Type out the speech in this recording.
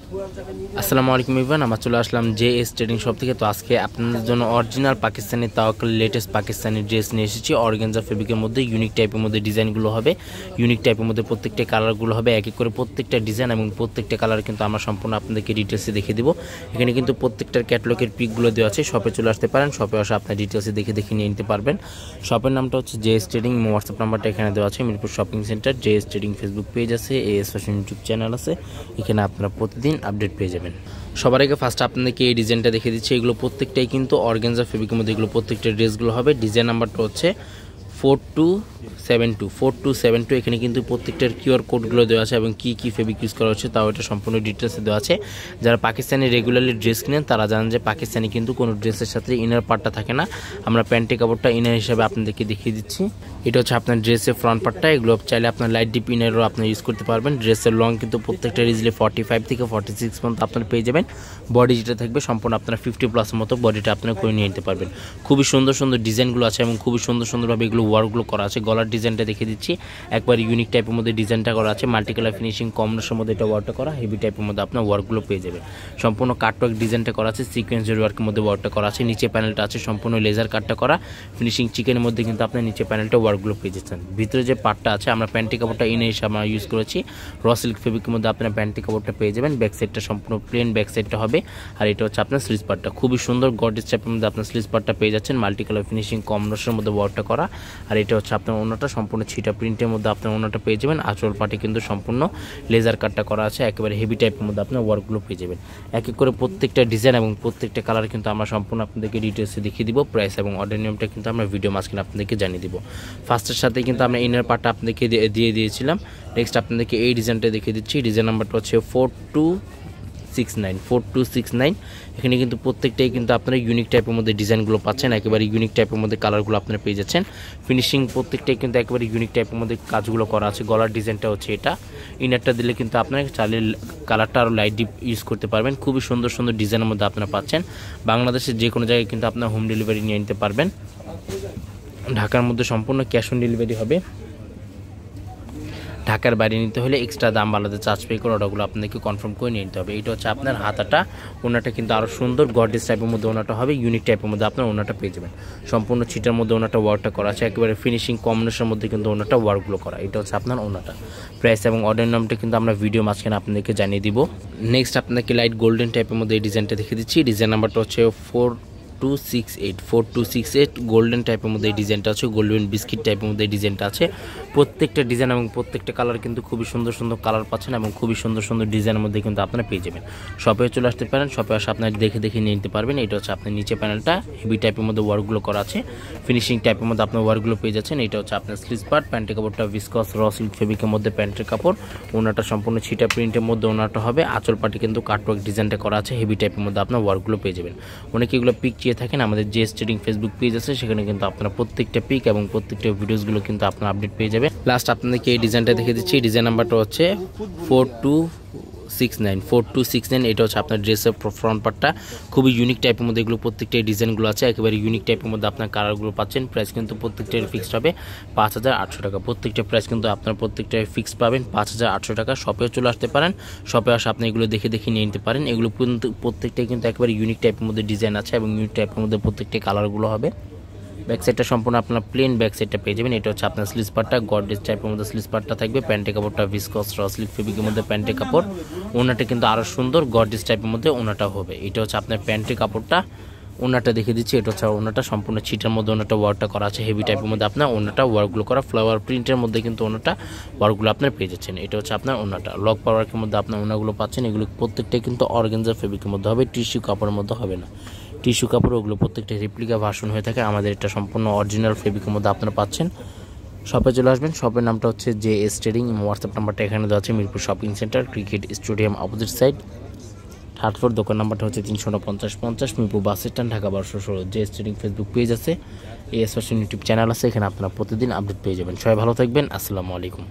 আসসালামু আলাইকুম ইভান, আমরা চলে আসলাম জেএস ট্রেডিং শপ থেকে। তো আজকে আপনাদের জন্য অরিজিনাল পাকিস্তানি তাওয়াক্কুল লেটেস্ট পাকিস্তানি ড্রেস নিয়ে এসেছি। অর্গানজা ফেব্রিকের মধ্যে ইউনিক টাইপের মধ্যে ডিজাইনগুলো হবে, ইউনিক টাইপের মধ্যে প্রত্যেকটা কালারগুলো হবে এক এক করে। প্রত্যেকটা ডিজাইন এবং প্রত্যেকটা কালার কিন্তু আমরা সম্পূর্ণ আপনাদেরকে ডিটেলসে দেখে দেবো। এখানে কিন্তু প্রত্যেকটার ক্যাটালগের পিকগুলো দেওয়া আছে। শপে চলে আসতে পারেন, শপে আসে আপনার ডিটেলসে দেখে নিয়ে নিতে পারবেন। শপের নামটা হচ্ছে জেএস ট্রেডিং, হোয়াটসঅ্যাপ নাম্বারটা এখানে দেওয়া আছে। Mirpur shopping centre, JS trading Facebook page আছে, এএস ফ্যাশন ইউটিউব চ্যানেল আছে। এখানে আপনারা প্রতিদিন আপডেট পেয়ে যাবেন। সবার আগে ফার্স্ট আপনাদেরকে এই ডিজাইনটা দেখে দিচ্ছি। এগুলো প্রত্যেকটাই কিন্তু অর্গানজা ফেব্রিকের মধ্যে এগুলো প্রত্যেকটা ড্রেসগুলো হবে। ডিজাইন নাম্বারটা হচ্ছে 4272। এখানে কিন্তু প্রত্যেকটার কিউআর কোডগুলো দেওয়া আছে এবং কী ফেব্রিক ইউজ করা হচ্ছে তাও এটা সম্পূর্ণ ডিটেলসে দেওয়া আছে। যারা পাকিস্তানি রেগুলারলি ড্রেস কিনেন তারা জানেন যে পাকিস্তানি কিন্তু কোনো ড্রেসের সাথে ইনার পার্টটা থাকে না। আমরা প্যান্টের কাপড়টা ইনার হিসাবে আপনাদেরকে দেখিয়ে দিচ্ছি। এটা হচ্ছে আপনার ড্রেসের ফ্রন্ট পার্টটা। এগুলো চাইলে আপনার লাইট ডিপ ইনারও আপনি ইউজ করতে পারবেন। ড্রেসের লং কিন্তু প্রত্যেকটা ইজিলি 45 থেকে 46 পর্যন্ত আপনারা পেয়ে যাবেন। বডি যেটা থাকবে সম্পূর্ণ আপনারা 50+ মতো বডিটা আপনারা করে নিয়ে নিতে পারবেন। খুবই সুন্দর সুন্দর ডিজাইনগুলো আছে এবং খুবই সুন্দরভাবে এগুলো ওয়ার্কগুলো করা আছে। গলার ডিজাইনটা দেখে দিচ্ছি, একবার ইউনিক টাইপের মধ্যে ডিজাইনটা করা আছে। মাল্টি কালার ফিনিশিং কম্বিনেশনের মধ্যে এটা ওয়ার্কটা করা, হেভি টাইপের মধ্যে আপনার ওয়ার্কগুলো পেয়ে যাবেন। সম্পূর্ণ কাটওয়ার্ক ডিজাইনটা করা আছে, সিকোয়েন্সের ওয়ার্কের মধ্যে ওয়ার্কটা করা আছে। নিচে প্যানেলটা আছে সম্পূর্ণ লেজার কাটটা করা, ফিনিশিং চিকেনের মধ্যে কিন্তু আপনার নিচে প্যানেলটা ওয়ার্কগুলো পেয়ে যাচ্ছেন। ভিতরে যে পার্টটা আছে আমরা প্যান্টি কাপড়টা ইনে হিসাবে আমরা ইউজ করেছি। র সিল্ক ফেব্রিকের মধ্যে আপনার প্যান্টি কাপড়টা পেয়ে যাবেন। ব্যাক সাইডটা সম্পূর্ণ প্লেন ব্যাক সাইডটা হবে। আর এটা হচ্ছে আপনার স্লিজ পার্টটা, খুবই সুন্দর গর্জিয়াস টাইপের মধ্যে আপনার স্লিজ পার্টটা পেয়ে যাচ্ছেন। মাল্টি কালার ফিনিশিং কম্বিনেশনের মধ্যে ওয়ার্কটা করা। আর এটা হচ্ছে আপনার ওনাটা সম্পূর্ণ ছিটা প্রিন্টের মধ্যে আপনার ওনাটা পেয়ে যাবেন। আঁচল পার্টে কিন্তু সম্পূর্ণ লেজার কাটটা করা আছে, একেবারে হেভি টাইপের মধ্যে আপনার ওয়ার্কগুলো পেয়ে যাবেন। এক এক করে প্রত্যেকটা ডিজাইন এবং প্রত্যেকটা কালার কিন্তু আমরা সম্পূর্ণ আপনাদেরকে ডিটেলসে দেখিয়ে দিব। প্রাইস এবং অর্ডার নিয়মটা কিন্তু আমরা ভিডিও মাঝখানে আপনাদেরকে জানিয়ে দিব। ফার্স্টের সাথে কিন্তু আমরা ইনার পার্টটা আপনাদেরকে দিয়ে দিয়েছিলাম। নেক্সট আপনাদেরকে এই ডিজাইনটা দেখিয়ে দিচ্ছি। ডিজাইন নাম্বারটা হচ্ছে 4269। এখানে কিন্তু প্রত্যেকটাই কিন্তু আপনারা ইউনিক টাইপের মধ্যে ডিজাইনগুলো পাচ্ছেন, একেবারে ইউনিক টাইপের মধ্যে কালারগুলো আপনারা পেয়ে যাচ্ছেন। ফিনিশিং প্রত্যেকটাই কিন্তু একেবারে ইউনিক টাইপের মধ্যে কাজগুলো করা আছে। গলার ডিজাইনটা হচ্ছে এটা, ইনারটা দিলে কিন্তু আপনার চাইলে কালারটা আরও লাইট ডিপ ইউজ করতে পারবেন। খুবই সুন্দর ডিজাইনের মধ্যে আপনারা পাচ্ছেন। বাংলাদেশের যে কোনো জায়গায় কিন্তু আপনার হোম ডেলিভারি নিয়ে নিতে পারবেন। ঢাকার মধ্যে সম্পূর্ণ ক্যাশ অন ডেলিভারি হবে। ঢাকার বাইরে নিতে হলে এক্সট্রা দাম আলাদা চার্জ পে করে অর্ডারগুলো আপনাদেরকে কনফার্ম করে নিয়ে নিতে হবে। এটা হচ্ছে আপনার হাতাটা। ওনাটা কিন্তু আরও সুন্দর গর্জিয়াস টাইপের মধ্যে ওনাটা হবে, ইউনিক টাইপের মধ্যে আপনার ওনাটা পেয়ে যাবেন। সম্পূর্ণ ছিটার মধ্যে ওনাটা ওয়ার্কটা করা আছে, একেবারে ফিনিশিং কম্বিনেশনের মধ্যে কিন্তু ওনাটা ওয়ার্কগুলো করা। এটা হচ্ছে আপনার ওনাটা। প্রাইস এবং অর্ডার নামটা কিন্তু আমরা ভিডিও মাঝখানে আপনাদেরকে জানিয়ে দিব। নেক্সট আপনাকে লাইট গোল্ডেন টাইপের মধ্যে এই ডিজাইনটা দেখে দিচ্ছি। ডিজাইন নাম্বারটা হচ্ছে 4268 গোল্ডেন টাইপের মধ্যে এই ডিজাইনটা আছে। গোল্ডেন বিস্কিট টাইপের মধ্যে এই ডিজাইনটা আছে। প্রত্যেকটা ডিজাইন এবং প্রত্যেকটা কালার কিন্তু খুবই সুন্দর কালার পাচ্ছেন এবং খুবই সুন্দর ডিজাইনের মধ্যে কিন্তু আপনারা পেয়ে যাবেন। শপে চলে আসতে পারেন, শপে আসে আপনারা দেখে নিয়ে নিতে পারবেন। এটা হচ্ছে আপনার নিচে প্যানেলটা হেভি টাইপের মধ্যে ওয়ার্কগুলো করা আছে, ফিনিশিং টাইপের মধ্যে আপনার ওয়ার্কগুলো পেয়ে যাচ্ছেন। এটা হচ্ছে আপনার স্লিজ পার্ট। প্যান্টের কাপড়টা ভিসকস র সিল্ক ফেব্রিকের মধ্যে প্যান্টের কাপড়। ওনাটা সম্পূর্ণ ছিটা প্রিন্টের মধ্যে ওনাটা হবে। আঁচল পাটি কিন্তু কাটওয়ার্ক ডিজাইনটা করা আছে, হেভি টাইপের মধ্যে আপনার ওয়ার্কগুলো পেয়ে যাবেন। অনেকে এগুলো পিক চেয়ে থাকেন, আমাদের জেএস ট্রেডিং ফেসবুক পেজ আছে, সেখানে কিন্তু আপনারা প্রত্যেকটা পিক এবং প্রত্যেকটা ভিডিওসগুলো কিন্তু আপনারা আপডেট পেয়ে যাবেন। লাস্ট আপনাদেরকে এই ডিজাইনটা দেখে দিচ্ছি। ডিজাইন নাম্বারটা হচ্ছে 4269। এটা হচ্ছে আপনার ড্রেসের ফ্রন্ট পার্টটা। খুবই ইউনিক টাইপের মধ্যে এগুলো প্রত্যেকটা ডিজাইনগুলো আছে, একেবারে ইউনিক টাইপের মধ্যে আপনার কালারগুলো পাচ্ছেন। প্রাইস কিন্তু প্রত্যেকটার ফিক্সড হবে 5800 টাকা। প্রত্যেকটা প্রাইস কিন্তু আপনার প্রত্যেকটায় ফিক্সড পাবেন 5800 টাকা। শপেও চলে আসতে পারেন, শপে আসে আপনি এগুলো দেখে নিয়ে নিতে পারেন। এগুলো কিন্তু প্রত্যেকটাই কিন্তু একেবারে ইউনিক টাইপের মধ্যে ডিজাইন আছে এবং ইউনিক টাইপের মধ্যে প্রত্যেকটা কালারগুলো হবে। ব্যাক সাইডটা সম্পূর্ণ আপনার প্লেন ব্যাক সাইডটা পেয়ে যাবেন। এটা হচ্ছে আপনার স্লিজ পার্টটা, গর্জিয়াস টাইপের মধ্যে স্লিজ পার্টটা থাকবে। প্যান্টের কাপড়টা ভিসকস র সিল্ক ফেব্রিকের মধ্যে প্যান্টের কাপড়। ওনাটা কিন্তু আরও সুন্দর গর্জিয়াস টাইপের মধ্যে ওনাটা হবে। এটা হচ্ছে আপনার প্যান্টের কাপড়টা। ওনাটা দেখে দিচ্ছি। এটা হচ্ছে ওনাটা সম্পূর্ণ ছিটার মধ্যে ওনাটা ওয়ার্কটা করা আছে, হেভি টাইপের মধ্যে আপনার ওনাটা ওয়ার্কগুলো করা। ফ্লাওয়ার প্রিন্টের মধ্যে কিন্তু ওনাটা ওয়ার্কগুলো আপনার পেয়ে যাচ্ছেন। এটা হচ্ছে আপনার ওনাটা। লক পাওয়ারের মধ্যে আপনার ওনাগুলো পাচ্ছেন। এগুলো প্রত্যেকটাই কিন্তু অর্গানজা ফেব্রিকের মধ্যে হবে, টিস্যু কাপড়ের মধ্যে হবে না। টিস্যু কাপড় ওগুলো প্রত্যেকটা রেপ্লিকা ভার্সন হয়ে থাকে, আমাদের এটা সম্পূর্ণ অরিজিনাল ফেব্রিকের মধ্যে আপনারা পাচ্ছেন। শপে চলে আসবেন। শপের নামটা হচ্ছে জেএস ট্রেডিং। হোয়াটসঅ্যাপ নাম্বারটা এখানে দেওয়া আছে। Mirpur shopping centre, cricket stadium opposite side, third floor. দোকান নাম্বারটা হচ্ছে 350 Mirpur bus stand, Dhaka 1216। JS trading Facebook page আছে, এএস ফ্যাশন ইউটিউব চ্যানেল আছে, এখানে আপনারা প্রতিদিন আপডেট পেয়ে যাবেন। সবাই ভালো থাকবেন। আসসালামু আলাইকুম।